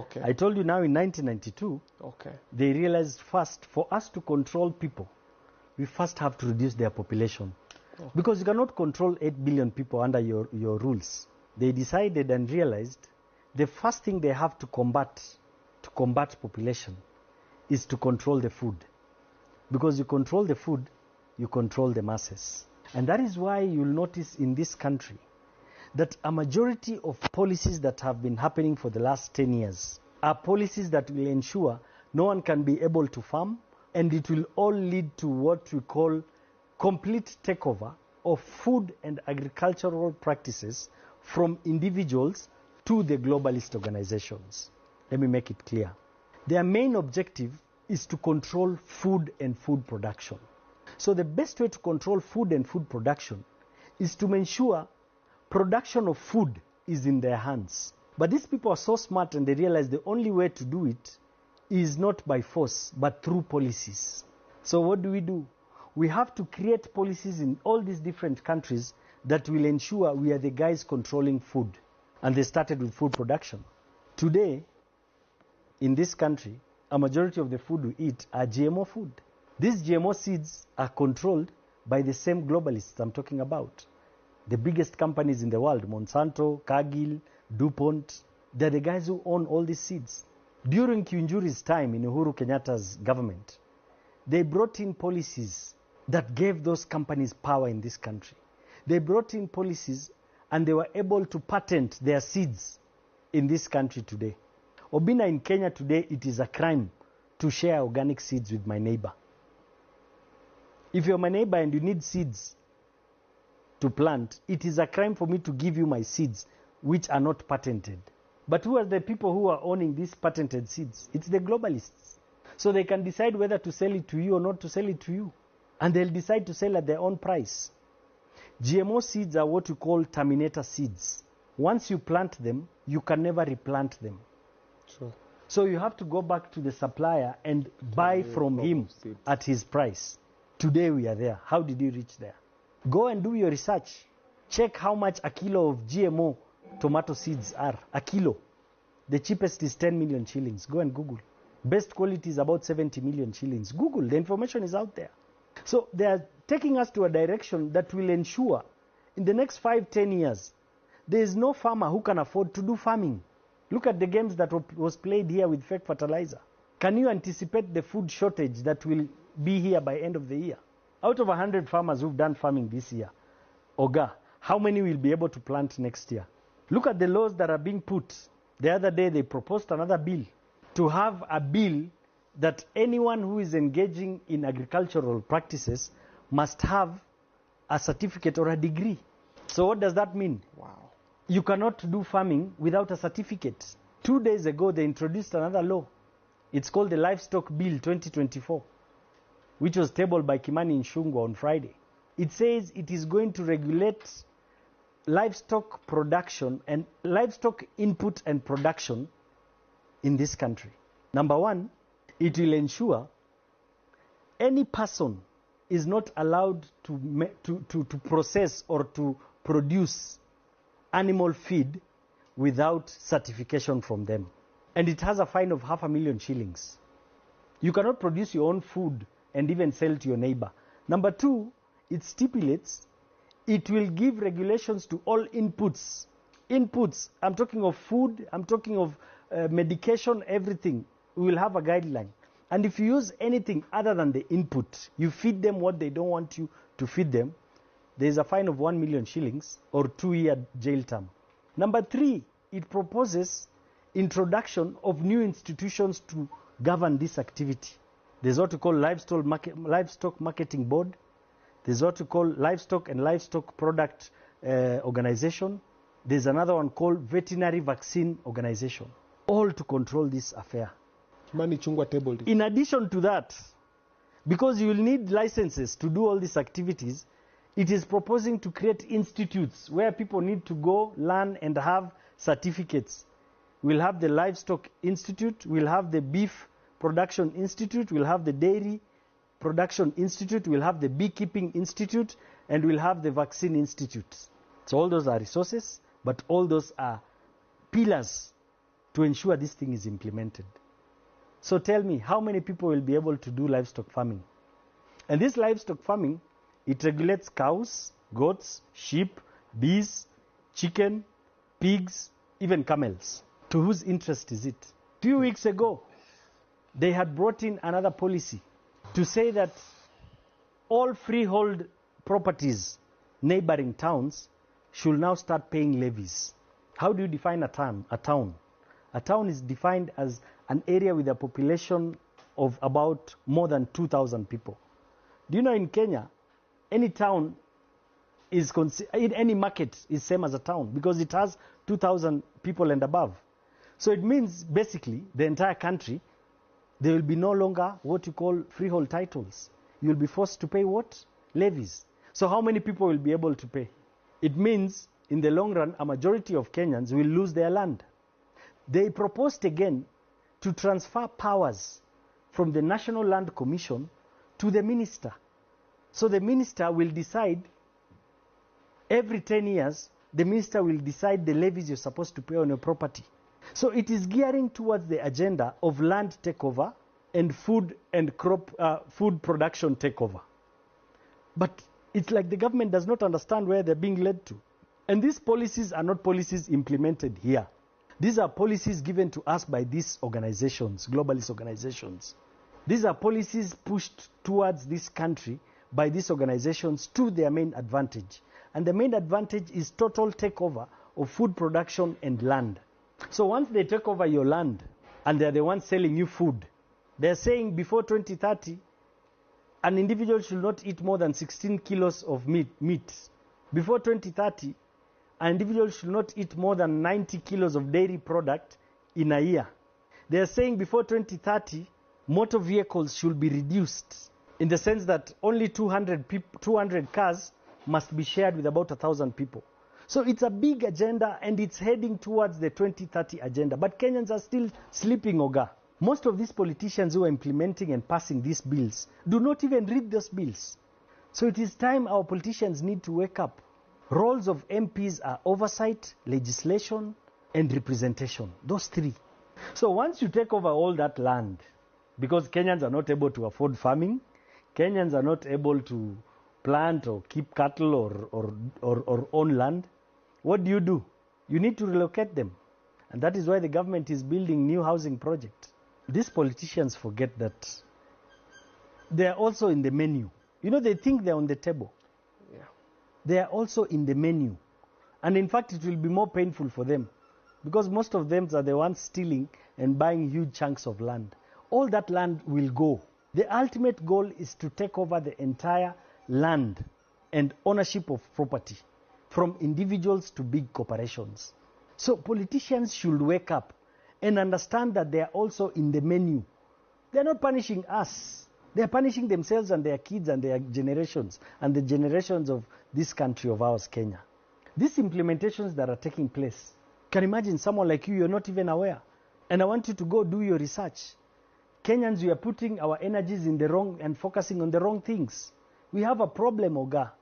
Okay. I told you now in 1992, Okay. they realized first, for us to control people, we first have to reduce their population. Okay. Because you cannot control 8 billion people under your rules. They decided and realized the first thing they have to combat population is to control the food. Because you control the food, you control the masses. And that is why you'll notice in this country that a majority of policies that have been happening for the last 10 years are policies that will ensure no one can be able to farm, and it will all lead to what we call complete takeover of food and agricultural practices from individuals to the globalist organizations. Let me make it clear. Their main objective is to control food and food production. So the best way to control food and food production is to ensure production of food is in their hands. But these people are so smart, and they realize the only way to do it is not by force, but through policies. So what do? We have to create policies in all these different countries that will ensure we are the guys controlling food. And they started with food production. Today, in this country, a majority of the food we eat are GMO food. These GMO seeds are controlled by the same globalists I'm talking about. The biggest companies in the world, Monsanto, Cargill, DuPont, they're the guys who own all these seeds. During Kiunjuri's time in Uhuru Kenyatta's government, they brought in policies that gave those companies power in this country. They brought in policies and they were able to patent their seeds in this country today. Obina, in Kenya today, it is a crime to share organic seeds with my neighbor. If you're my neighbor and you need seeds to plant, it is a crime for me to give you my seeds, which are not patented. But who are the people who are owning these patented seeds? It's the globalists. So they can decide whether to sell it to you or not to sell it to you. And they'll decide to sell at their own price. GMO seeds are what we call terminator seeds. Once you plant them, you can never replant them. Sure. So you have to go back to the supplier and buy from him at his price. Today we are there. How did you reach there? Go and do your research. Check how much a kilo of GMO tomato seeds are. A kilo. The cheapest is 10 million shillings. Go and Google. Best quality is about 70 million shillings. Google. The information is out there. So they are taking us to a direction that will ensure in the next 5-10 years, there is no farmer who can afford to do farming. Look at the games that was played here with fake fertilizer. Can you anticipate the food shortage that will be here by end of the year? Out of 100 farmers who've done farming this year, Oga, how many will be able to plant next year? Look at the laws that are being put. The other day they proposed another bill to have a bill that anyone who is engaging in agricultural practices must have a certificate or a degree. So what does that mean? Wow. You cannot do farming without a certificate. 2 days ago, they introduced another law. It's called the Livestock Bill 2024, which was tabled by Kimani Ichung'wah on Friday. It says it is going to regulate livestock production and livestock input and production in this country. Number one, it will ensure any person is not allowed to process or to produce animal feed without certification from them. And it has a fine of 500,000 shillings. You cannot produce your own food and even sell to your neighbor. Number two, it stipulates it will give regulations to all inputs. Inputs, I'm talking of food, I'm talking of medication, everything. We will have a guideline. And if you use anything other than the input, you feed them what they don't want you to feed them, there is a fine of 1 million shillings or 2-year jail term. Number three, it proposes introduction of new institutions to govern this activity. There's what we call Livestock Marketing Board. There's what we call Livestock and Livestock Product Organization. There's another one called Veterinary Vaccine Organization. All to control this affair. Kimani Ichung'wah tabled it. In addition to that, because you will need licenses to do all these activities, it is proposing to create institutes where people need to go, learn, and have certificates. We'll have the Livestock Institute, we'll have the Beef Production Institute, we'll have the Dairy Production Institute, we'll have the Beekeeping Institute, and we'll have the Vaccine Institute. So all those are resources, but all those are pillars to ensure this thing is implemented. So tell me, how many people will be able to do livestock farming? And this livestock farming, it regulates cows, goats, sheep, bees, chicken, pigs, even camels. To whose interest is it? A few weeks ago, they had brought in another policy to say that all freehold properties neighboring towns should now start paying levies. How do you define a town? A town is defined as an area with a population of about more than 2,000 people. Do you know in Kenya, any town is any market is same as a town because it has 2,000 people and above. So it means basically the entire country, there will be no longer what you call freehold titles. You will be forced to pay what? Levies. So how many people will be able to pay? It means in the long run, a majority of Kenyans will lose their land. They proposed again to transfer powers from the National Land Commission to the minister. So the minister will decide every 10 years, the minister will decide the levies you're supposed to pay on your property. So it is gearing towards the agenda of land takeover and food production takeover. But it's like the government does not understand where they're being led to. And these policies are not policies implemented here. These are policies given to us by these organizations, globalist organizations. These are policies pushed towards this country by these organizations to their main advantage. And the main advantage is total takeover of food production and land. So once they take over your land and they're the ones selling you food, they're saying before 2030, an individual should not eat more than 16 kilos of meat. Before 2030, an individual should not eat more than 90 kilos of dairy product in a year. They are saying before 2030, motor vehicles should be reduced in the sense that only 200 cars must be shared with about 1,000 people. So it's a big agenda and it's heading towards the 2030 agenda. But Kenyans are still sleeping, Oga. Most of these politicians who are implementing and passing these bills do not even read those bills. So it is time our politicians need to wake up. Roles of MPs are oversight, legislation, and representation. Those three. So once you take over all that land, because Kenyans are not able to afford farming, Kenyans are not able to plant or keep cattle or own land, what do? You need to relocate them. And that is why the government is building new housing projects. These politicians forget that they are also in the menu. You know, they think they're on the table. Yeah. They are also in the menu. And in fact, it will be more painful for them because most of them are the ones stealing and buying huge chunks of land. All that land will go. The ultimate goal is to take over the entire land and ownership of property from individuals to big corporations. So politicians should wake up and understand that they are also in the menu. They are not punishing us. They are punishing themselves and their kids and their generations and the generations of this country of ours, Kenya. These implementations that are taking place, can imagine someone like you, you're not even aware. And I want you to go do your research. Kenyans, we are putting our energies in the wrong and focusing on the wrong things. We have a problem, Oga.